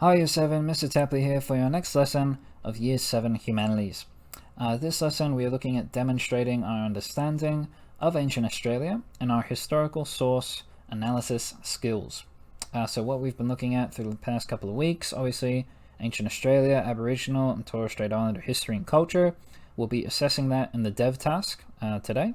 Hi Year 7, Mr. Tapley here for your next lesson of Year 7 Humanities. This lesson we are looking at demonstrating our understanding of ancient Australia and our historical source analysis skills. So what we've been looking at through the past couple of weeks, obviously ancient Australia, Aboriginal and Torres Strait Islander history and culture. We'll be assessing that in the dev task today.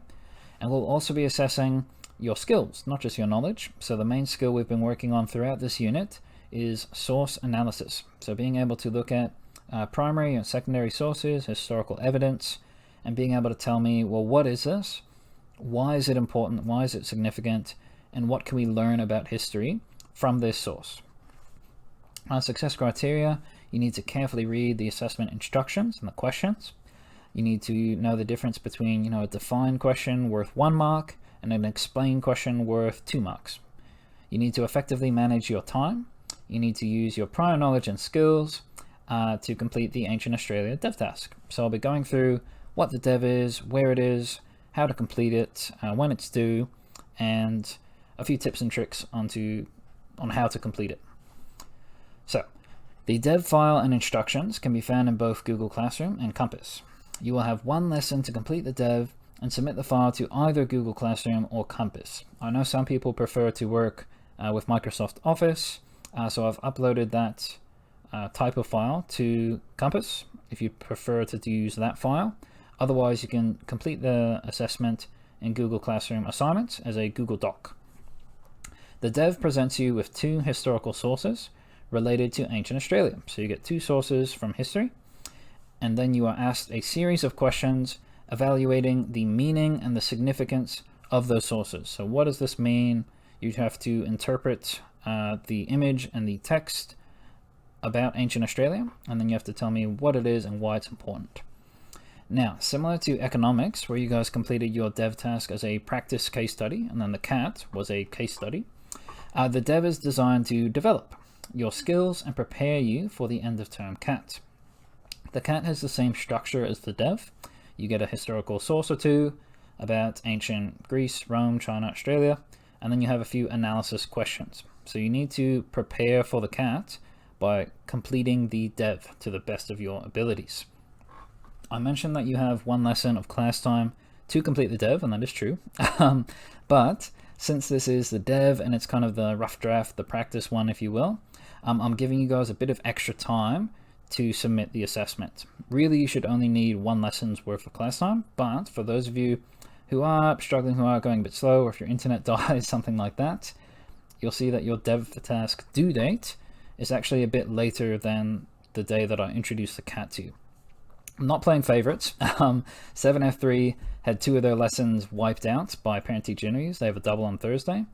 And we'll also be assessing your skills, not just your knowledge. So the main skill we've been working on throughout this unit is source analysis. So being able to look at primary and secondary sources, historical evidence, and being able to tell me, well, what is this? Why is it important? Why is it significant? And what can we learn about history from this source? Success criteria, you need to carefully read the assessment instructions and the questions. You need to know the difference between, a defined question worth 1 mark and an explained question worth 2 marks. You need to effectively manage your time. You need to use your prior knowledge and skills to complete the Ancient Australia dev task. So I'll be going through what the dev is, where it is, how to complete it, when it's due, and a few tips and tricks on how to complete it. So the dev file and instructions can be found in both Google Classroom and Compass. You will have 1 lesson to complete the dev and submit the file to either Google Classroom or Compass. I know some people prefer to work with Microsoft Office, so I've uploaded that type of file to Compass if you prefer to use that file. Otherwise, you can complete the assessment in Google Classroom assignments as a Google Doc. The dev presents you with 2 historical sources related to ancient Australia. So you get 2 sources from history, and then you are asked a series of questions evaluating the meaning and the significance of those sources. So what does this mean? You'd have to interpret the image and the text about ancient Australia, and then you have to tell me what it is and why it's important. Now, similar to economics, where you guys completed your dev task as a practice case study, and then the CAT was a case study, the dev is designed to develop your skills and prepare you for the end of term CAT. The CAT has the same structure as the dev. You get a historical source or 2 about ancient Greece, Rome, China, Australia, and then you have a few analysis questions. So you need to prepare for the CAT by completing the dev to the best of your abilities. I mentioned that you have 1 lesson of class time to complete the dev, and that is true. But since this is the dev and it's kind of the rough draft, the practice one, if you will, I'm giving you guys a bit of extra time to submit the assessment. Really, you should only need 1 lesson's worth of class time, but for those of you who are struggling, who are going a bit slow, or if your internet dies, something like that, you'll see that your dev task due date is actually a bit later than the day that I introduced the CAT to you. I'm not playing favorites. 7F3 had 2 of their lessons wiped out by parent-teacher interviews. They have a double on Thursday,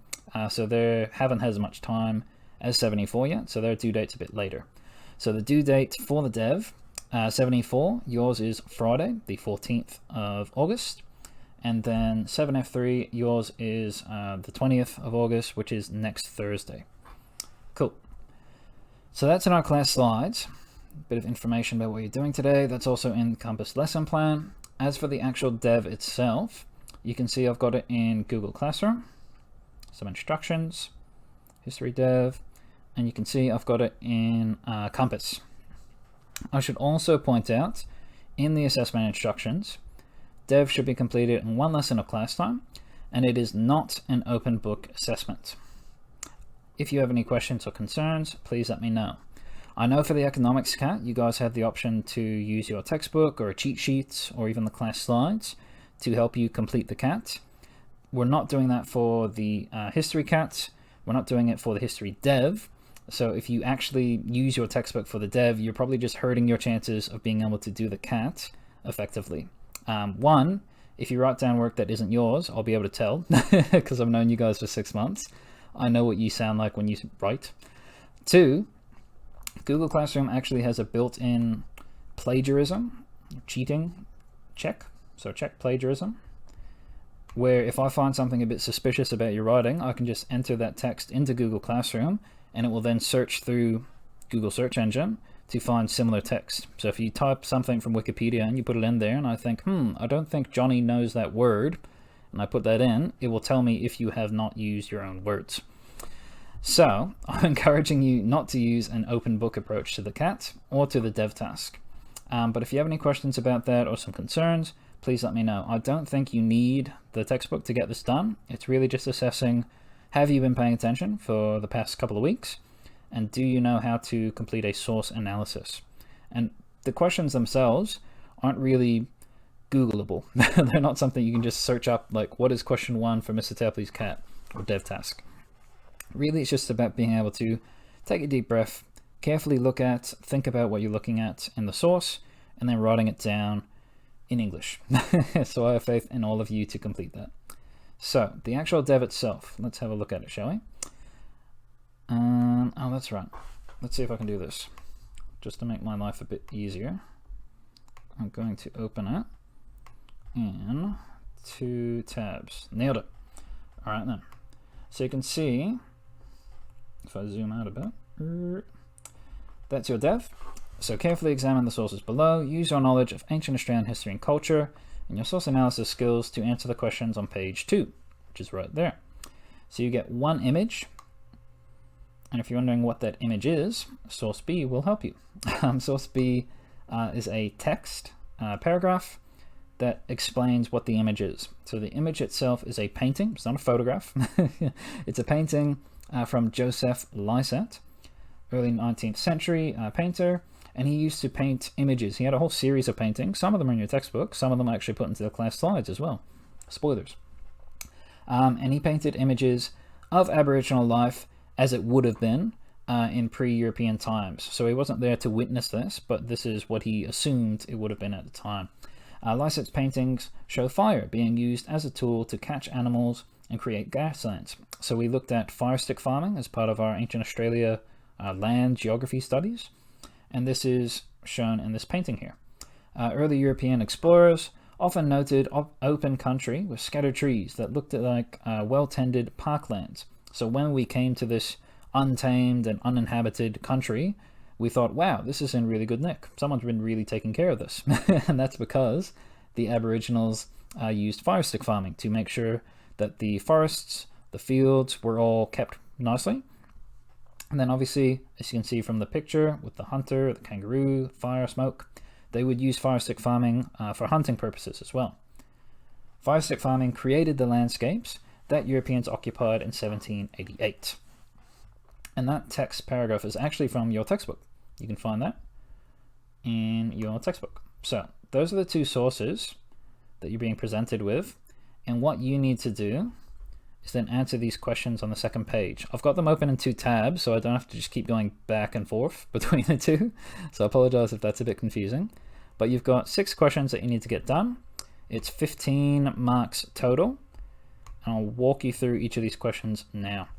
so they haven't had as much time as 74 yet, so their due date's a bit later. So the due date for the dev, 74, yours is Friday, the 14th of August. And then 7F3, yours is the 20th of August, which is next Thursday. Cool. So that's in our class slides. A bit of information about what you're doing today. That's also in Compass lesson plan. As for the actual dev itself, you can see I've got it in Google Classroom, some instructions, history dev, and you can see I've got it in Compass. I should also point out in the assessment instructions, dev should be completed in 1 lesson of class time, and it is not an open book assessment. If you have any questions or concerns, please let me know. I know for the economics CAT, you guys have the option to use your textbook or a cheat sheet or even the class slides to help you complete the CAT. We're not doing that for the history CAT. We're not doing it for the history dev. So if you actually use your textbook for the dev, you're probably just hurting your chances of being able to do the CAT effectively. 1, if you write down work that isn't yours, I'll be able to tell because I've known you guys for 6 months. I know what you sound like when you write. 2, Google Classroom actually has a built-in plagiarism, cheating check. So check plagiarism, where if I find something a bit suspicious about your writing, I can just enter that text into Google Classroom and it will then search through Google search engine to find similar text. So if you type something from Wikipedia and you put it in there and I think, I don't think Johnny knows that word, and I put that in, it will tell me if you have not used your own words. So I'm encouraging you not to use an open book approach to the CAT or to the dev task. But if you have any questions about that or some concerns, please let me know. I don't think you need the textbook to get this done. It's really just assessing, have you been paying attention for the past couple of weeks? And do you know how to complete a source analysis? And the questions themselves aren't really Googleable. They're not something you can just search up, like, what is question 1 for Mr. Tapley's CAT or dev task? Really, it's just about being able to take a deep breath, carefully think about what you're looking at in the source, and then writing it down in English. So I have faith in all of you to complete that. So the actual dev itself, let's have a look at it, shall we? Oh, that's right. Let's see if I can do this. Just to make my life a bit easier, I'm going to open it in 2 tabs. Nailed it. All right then. So you can see, if I zoom out a bit, that's your dev. So carefully examine the sources below, use your knowledge of ancient Australian history and culture, and your source analysis skills to answer the questions on page 2, which is right there. So you get 1 image, and if you're wondering what that image is, source B will help you. Source B is a text paragraph that explains what the image is. So the image itself is a painting. It's not a photograph. It's a painting from Joseph Lycett, early 19th century painter, and he used to paint images. He had a whole series of paintings. Some of them are in your textbook. Some of them are actually put into the class slides as well. Spoilers. And he painted images of Aboriginal life as it would have been in pre-European times. So he wasn't there to witness this, but this is what he assumed it would have been at the time. Lycett's paintings show fire being used as a tool to catch animals and create grasslands. So we looked at fire stick farming as part of our Ancient Australia land geography studies, and this is shown in this painting here. Early European explorers often noted open country with scattered trees that looked like well-tended parklands. So when we came to this untamed and uninhabited country, we thought, wow, this is in really good nick. Someone's been really taking care of this. And that's because the Aboriginals used fire stick farming to make sure that the forests, the fields were all kept nicely. And then obviously, as you can see from the picture with the hunter, the kangaroo, fire, smoke, they would use fire stick farming for hunting purposes as well. Fire stick farming created the landscapes that Europeans occupied in 1788. And that text paragraph is actually from your textbook. You can find that in your textbook. So those are the 2 sources that you're being presented with. And what you need to do is then answer these questions on the 2nd page. I've got them open in 2 tabs, so I don't have to just keep going back and forth between the 2. So I apologize if that's a bit confusing. But you've got 6 questions that you need to get done. It's 15 marks total. And I'll walk you through each of these questions now.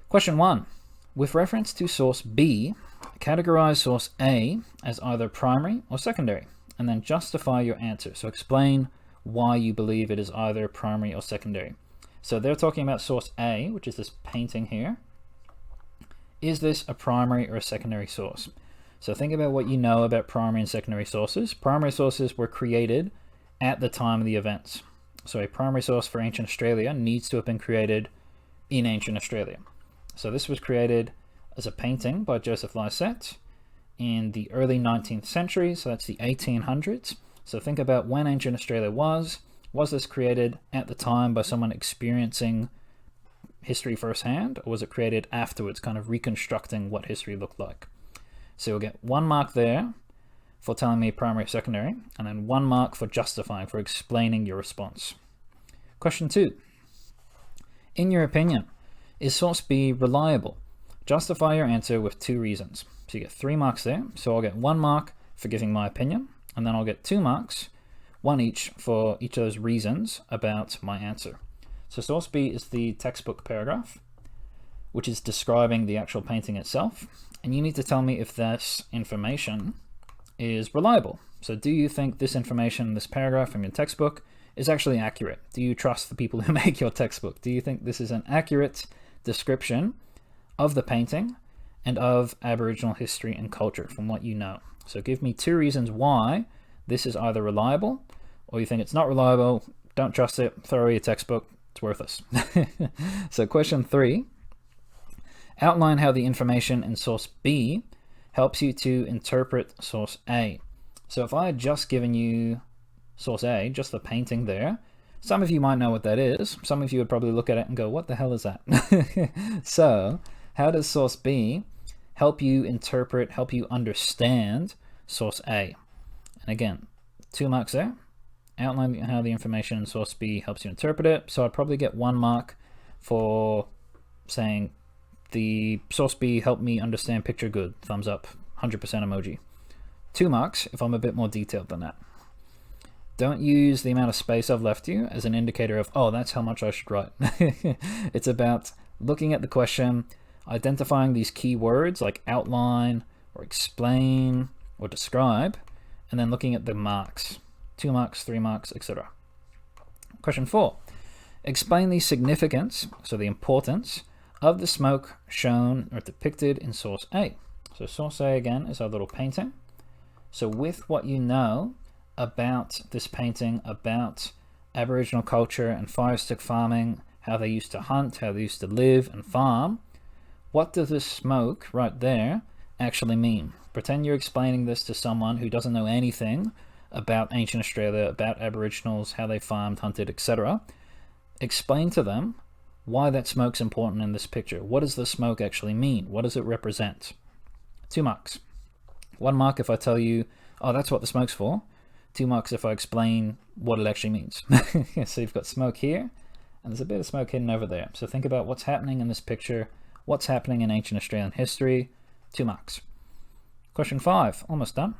Question 1. With reference to source B, categorize source A as either primary or secondary, and then justify your answer. So explain why you believe it is either primary or secondary. So they're talking about source A, which is this painting here. Is this a primary or a secondary source? So think about what you know about primary and secondary sources. Primary sources were created at the time of the events. So a primary source for ancient Australia needs to have been created in ancient Australia. So this was created as a painting by Joseph Lycett in the early 19th century, so that's the 1800s. So think about when ancient Australia was. Was this created at the time by someone experiencing history firsthand, or was it created afterwards, kind of reconstructing what history looked like? So you'll get 1 mark there for telling me primary or secondary, and then 1 mark for justifying, for explaining your response. Question 2. In your opinion, is source B reliable? Justify your answer with 2 reasons. So you get 3 marks there. So I'll get 1 mark for giving my opinion, and then I'll get 2 marks, 1 each for each of those reasons about my answer. So source B is the textbook paragraph, which is describing the actual painting itself. And you need to tell me if this information is reliable. So do you think this information, this paragraph from your textbook, is actually accurate? Do you trust the people who make your textbook? Do you think this is an accurate description of the painting and of Aboriginal history and culture from what you know? So give me 2 reasons why this is either reliable, or you think it's not reliable, don't trust it, throw away your textbook, it's worthless. So question 3, Outline how the information in source B helps you to interpret source A. So if I had just given you source A, just the painting there, some of you might know what that is. Some of you would probably look at it and go, what the hell is that? So how does source B help you interpret, help you understand source A? And again, 2 marks there. Outline how the information in source B helps you interpret it. So I'd probably get 1 mark for saying the source B helped me understand picture good, thumbs up, 100% emoji. 2 marks if I'm a bit more detailed than that. Don't use the amount of space I've left you as an indicator of, oh, that's how much I should write. It's about looking at the question, identifying these key words like outline or explain or describe, and then looking at the marks. 2 marks, 3 marks, etc. Question 4. Explain the significance, so the importance, of the smoke shown or depicted in source A. So source A again is our little painting. So with what you know about this painting, about Aboriginal culture and fire stick farming, how they used to hunt, how they used to live and farm, what does this smoke right there actually mean? Pretend you're explaining this to someone who doesn't know anything about ancient Australia, about Aboriginals, how they farmed, hunted, etc. Explain to them why that smoke's important in this picture. What does the smoke actually mean? What does it represent? 2 marks. 1 mark if I tell you, oh, that's what the smoke's for. 2 marks if I explain what it actually means. So you've got smoke here, and there's a bit of smoke hidden over there. So think about what's happening in this picture, what's happening in ancient Australian history. 2 marks. Question 5, almost done.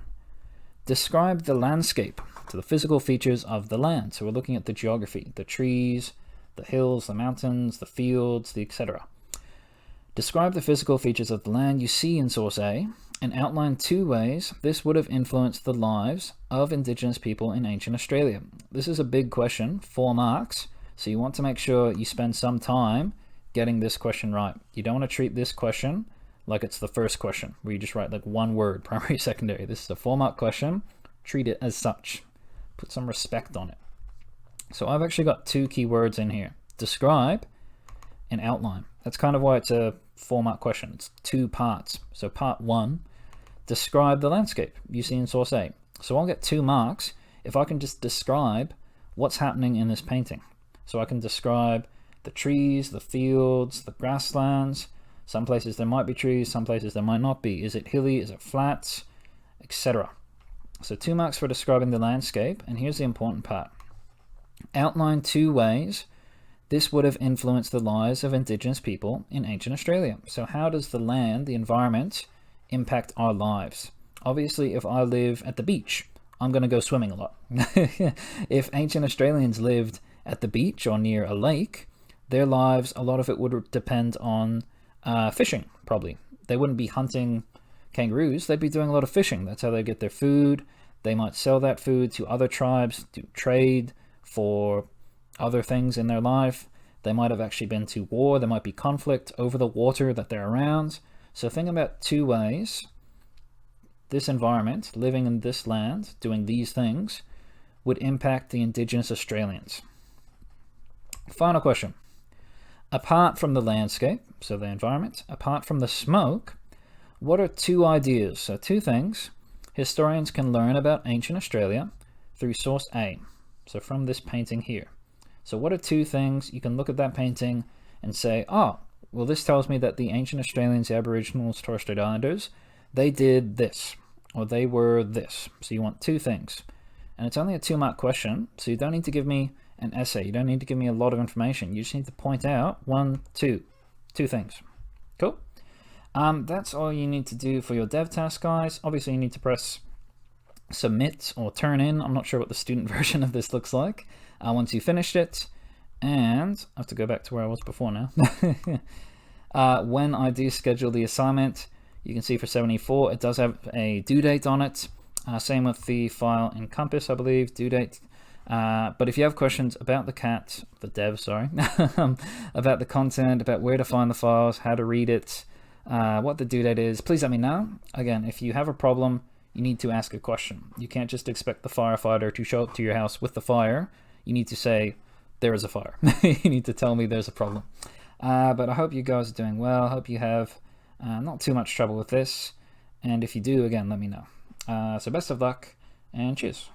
Describe the landscape, to the physical features of the land. So we're looking at the geography, the trees, the hills, the mountains, the fields, the etc. Describe the physical features of the land you see in source A, and outline 2 ways this would have influenced the lives of Indigenous people in ancient Australia. This is a big question, 4 marks, so you want to make sure you spend some time getting this question right. You don't want to treat this question like it's the first question, where you just write like 1 word, primary, secondary. This is a 4-mark question. Treat it as such. Put some respect on it. So I've actually got 2 key words in here. Describe and outline. That's kind of why it's a 4-mark question. It's 2 parts. So part 1, describe the landscape you see in source A. So I'll get 2 marks if I can just describe what's happening in this painting. So I can describe the trees, the fields, the grasslands. Some places there might be trees, some places there might not be. Is it hilly? Is it flat? Etc. So 2 marks for describing the landscape, and here's the important part. Outline 2 ways this would have influenced the lives of Indigenous people in ancient Australia. So how does the land, the environment, impact our lives? Obviously, if I live at the beach, I'm going to go swimming a lot. If ancient Australians lived at the beach or near a lake, their lives, a lot of it would depend on fishing, probably. They wouldn't be hunting kangaroos, they'd be doing a lot of fishing. That's how they get their food. They might sell that food to other tribes, do trade for other things in their life. They might have actually been to war. There might be conflict over the water that they're around. So think about 2 ways this environment, living in this land, doing these things, would impact the Indigenous Australians. Final question. Apart from the landscape, so the environment, apart from the smoke, what are 2 ideas, so 2 things, historians can learn about ancient Australia through source A, so from this painting here. So what are 2 things you can look at that painting and say, oh, well, this tells me that the ancient Australians, the Aboriginals, Torres Strait Islanders, they did this, or they were this. So you want 2 things. And it's only a 2-mark question, so you don't need to give me an essay. You don't need to give me a lot of information. You just need to point out 1, 2 things. Cool? That's all you need to do for your dev task, guys. Obviously, you need to press submit or turn in. I'm not sure what the student version of this looks like once you finished it. And I have to go back to where I was before now. When I do schedule the assignment, you can see for 74, it does have a due date on it. Same with the file in Compass, I believe, due date. But if you have questions about the dev, about the content, about where to find the files, how to read it, what the due date is, please let me know. Again, if you have a problem, you need to ask a question. You can't just expect the firefighter to show up to your house with the fire. You need to say, there is a fire. You need to tell me there's a problem. But I hope you guys are doing well. I hope you have not too much trouble with this. And if you do, again, let me know. So best of luck, and cheers.